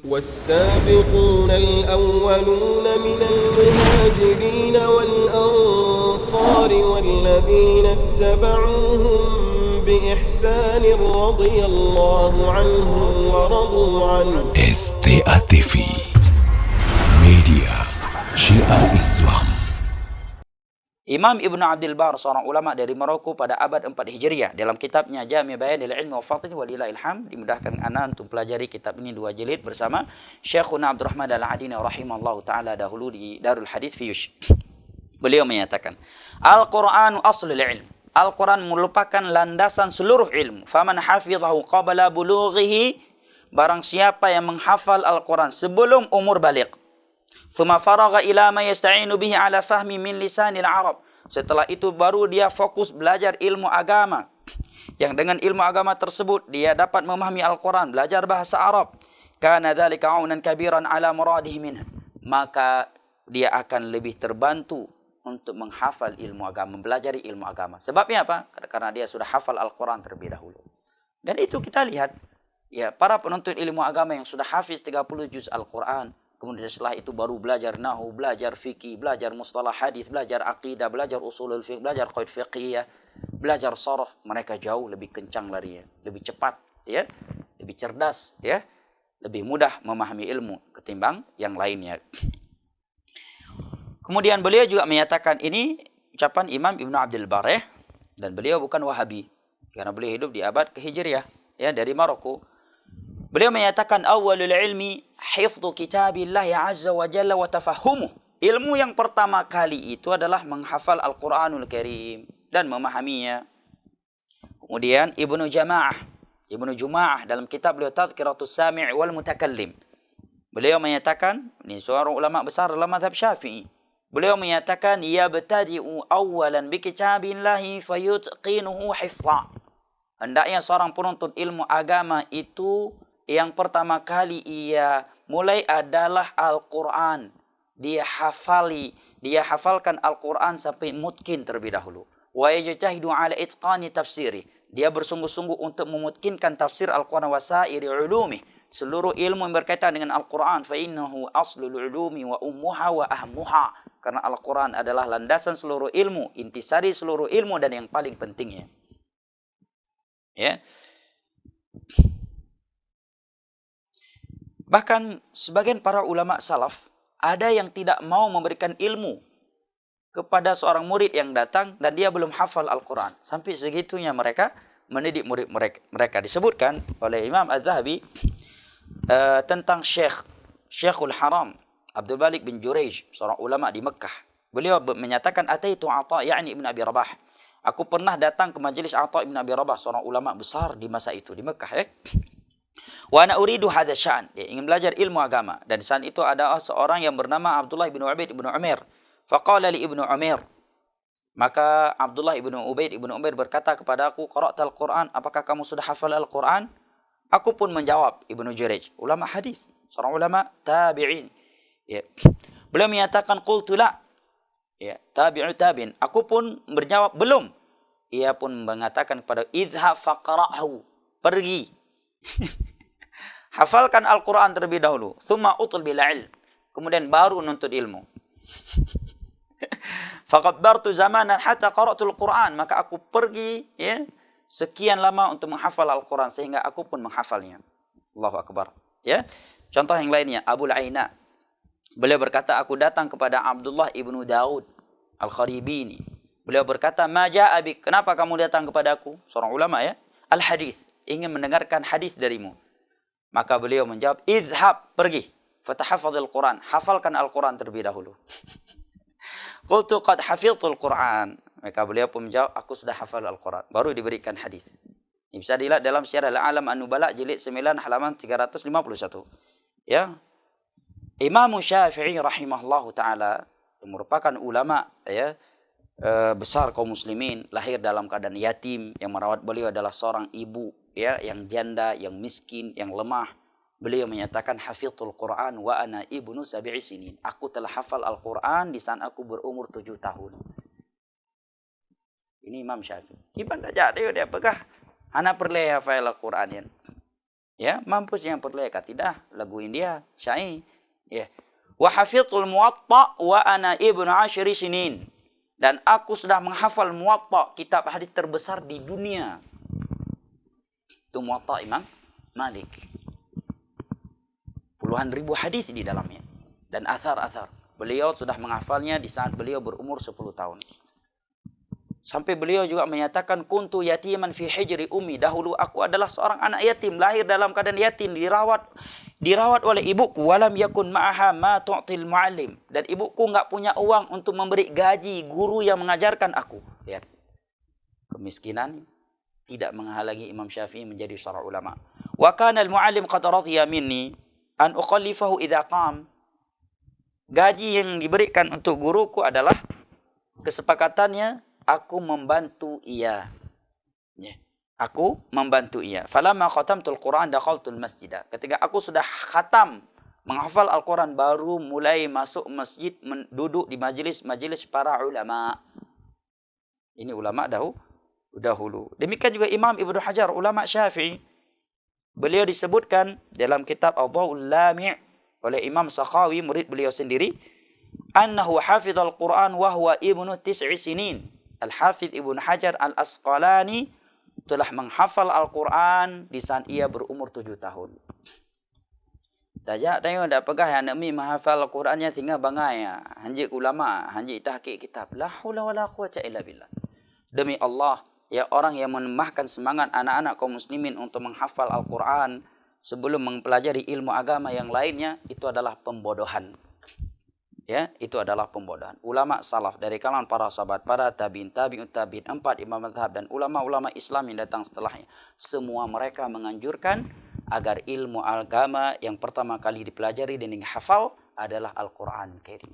والسابقون الأولون من المهاجرين والأنصار والذين اتبعوهم بإحسان رضي الله عنهم ورضوا عنه. STA TV Media Syiar Islam. Imam Ibnu Abdul Bar, seorang ulama dari Maroko pada abad 4 Hijriah, dalam kitabnya Jami' Bayanil Ilmi wa Fadlihi walillahil hamd, dimudahkan ana untuk pelajari kitab ini 2 jilid bersama Syekhuna Abdurrahman Al-Adini rahimallahu taala dahulu di Darul Hadits Fiyush. Beliau menyatakan, Al-Qur'anu aslul ilm. Al-Qur'an merupakan landasan seluruh ilmu. Faman hafizahu qabla bulughihi, barang siapa yang menghafal Al-Qur'an sebelum umur baligh, thumma faragha ila ma yasta'inu bihi ala fahmi min lisanil Arab. Setelah itu baru dia fokus belajar ilmu agama. Yang dengan ilmu agama tersebut dia dapat memahami Al-Quran, belajar bahasa Arab. Kana dzalika 'aunan kabiran ala muradihi minhu. Maka dia akan lebih terbantu untuk menghafal ilmu agama, mempelajari ilmu agama. Sebabnya apa? Karena dia sudah hafal Al-Quran terlebih dahulu. Dan itu kita lihat, ya, para penuntut ilmu agama yang sudah hafiz 30 juz Al-Quran, kemudian setelah itu baru belajar nahwu, belajar fikih, belajar mustalah hadis, belajar akidah, belajar usulul fiqh, belajar qaid fiqhiyah, belajar sharaf. Mereka jauh lebih kencang larinya, lebih cepat, ya, lebih cerdas, ya, lebih mudah memahami ilmu ketimbang yang lainnya. Kemudian beliau juga menyatakan, ini ucapan Imam Ibnu Abdul Bar, ya, dan beliau bukan Wahabi karena beliau hidup di abad ke-Hijriah, ya, dari Maroko. Beliau menyatakan awwalul ilmi hifdzu kitabillah azza wa jalla wa tafahumuh. Ilmu yang pertama kali itu adalah menghafal Al-Qur'anul Karim dan memahaminya. Kemudian Ibnu Juma'ah dalam kitab beliau Tadhkiratus Sami' wal Mutakallim, beliau menyatakan, ini seorang ulama besar dalam mazhab Syafi'i. Beliau menyatakan yabtadi'u awwalan bi kitabillahi fayutqinuhu hifdha. Hendaknya seorang penuntut ilmu agama itu yang pertama kali ia mulai adalah Al-Quran. Dia hafalkan Al-Quran sampai mutkin terlebih dahulu. Wa yajtahidu ala itqani tafsiri. Dia bersungguh-sungguh untuk memutkinkan tafsir Al-Quran wa sa'iri ulumi. Seluruh ilmu yang berkaitan dengan Al-Quran. Fa innahu aslul ulumi wa ummuha wa ahmuha. Karena Al-Quran adalah landasan seluruh ilmu, intisari seluruh ilmu dan yang paling pentingnya. Ya. Bahkan sebagian para ulama salaf ada yang tidak mau memberikan ilmu kepada seorang murid yang datang dan dia belum hafal Al-Quran. Sampai segitunya mereka mendidik murid mereka. Disebutkan oleh Imam Az-Zahabi tentang Syekhul Haram Abdul Malik bin Juraij, seorang ulama di Mekah. Beliau menyatakan ataitu Atha yakni Ibn Abi Rabah. Aku pernah datang ke majelis Atha Ibn Abi Rabah, seorang ulama besar di masa itu di Mekah, ya. Wa ana uridu hadza sya'an, dia ingin belajar ilmu agama, dan di saat itu ada seorang yang bernama Abdullah bin Ubaid bin Umair. Faqala li Ibnu Umair, maka Abdullah bin Ubaid bin Umair berkata kepada aku, qara'tal Quran, apakah kamu sudah hafal Al-Quran? Aku pun menjawab, Ibnu Jurayj, ulama hadis, seorang ulama tabi'in, ya. Beliau menyatakan qultu la, ya, tabi'in, aku pun berjawab belum. Ia pun mengatakan kepada idhab faqra'hu, pergi hafalkan Al-Quran terlebih dahulu, thumma utul bil ilm, kemudian baru nuntut ilmu. Faqadbartu zamanan hatta qara'tul Quran, maka aku pergi, ya, sekian lama untuk menghafal Al-Quran sehingga aku pun menghafalnya. Allahu akbar, ya. Contoh yang lainnya, Abu Aina, beliau berkata, aku datang kepada Abdullah ibnu Daud Al-Kharibini. Beliau berkata, ma ja'a bik, kenapa kamu datang kepadaku? Seorang ulama, ya, al-hadis, ingin mendengarkan hadis darimu. Maka beliau menjawab, idhab, pergi, fatahafadhil Quran, hafalkan Al-Quran terlebih dahulu. Qultu qad hafidhul Quran, maka beliau pun menjawab, aku sudah hafal Al-Quran, baru diberikan hadis. Ini bisa dilihat dalam Syiar Al-Alam An-Nubala jilid 9 halaman 351. Ya. Imam Syafi'i rahimahullahu taala yang merupakan ulama, ya, besar kaum muslimin, lahir dalam keadaan yatim, yang merawat beliau adalah seorang ibu, ya, yang janda, yang miskin, yang lemah. Beliau menyatakan hafizul Quran wa ana ibnu 7 sinin. Aku telah hafal Al-Quran di saat aku berumur 7 tahun. Ini Imam Syafi'i. Gimana jadi dia apakah ana perlu hafal Al-Quran, ya? Ya, mampus yang perlu katidah lagu India, syair. Ya. Wa hafizul Muwatta wa ana ibnu 10 sinin. Dan aku sudah menghafal Muwatta, kitab hadis terbesar di dunia. Itu Muwatta Imam Malik. Puluhan ribu hadis di dalamnya. Dan athar-athar. Beliau sudah menghafalnya di saat beliau berumur 10 tahun. Sampai beliau juga menyatakan, kuntu yatiman fi hijri ummi. Dahulu aku adalah seorang anak yatim, lahir dalam keadaan yatim, dirawat oleh ibuku. Walam yakun ma'aha ma tu'til mu'allim. Dan ibuku enggak punya uang untuk memberi gaji guru yang mengajarkan aku. Lihat. Kemiskinan tidak menghalangi Imam Syafi'i menjadi seorang ulama. Wa kana al-mu'allim qad radiya minni an uqallifahu idza qam. Gaji yang diberikan untuk guruku adalah kesepakatannya aku membantu ia. Ya. Aku membantu ia. Falamma khatamtul Quran dakhaltul masjid. Ketika aku sudah khatam menghafal Al-Quran, baru mulai masuk masjid, duduk di majelis para ulama. Ini ulama dahulu. Demikian juga Imam Ibnu Hajar, ulama Syafi'i. Beliau disebutkan dalam kitab Adwaul Lami' oleh Imam Sakhawi, murid beliau sendiri, annahu hafizal Quran wa huwa ibnu 9 sinin. Al-Hafidh Ibnu Hajar Al-Asqalani telah menghafal Al-Quran di saat ia berumur 7 tahun. Tajak tayo dak pegah yang nak mi menghafal Al-Qurannya tinggal bangai. Hanjik ulama, hanjik tahqiq kitab. La haula wala quwata illa billah. Demi Allah, ya orang yang menambahkan semangat anak-anak kaum muslimin untuk menghafal Al-Quran sebelum mempelajari ilmu agama yang lainnya, itu adalah pembodohan. Ya, itu adalah pembodohan. Ulama salaf dari kalangan para sahabat, para tabi'in, tabi'ut tabi'in, 4 imam mazhab dan ulama-ulama Islam yang datang setelahnya, semua mereka menganjurkan agar ilmu agama yang pertama kali dipelajari dan dihafal adalah Al-Quran Karim.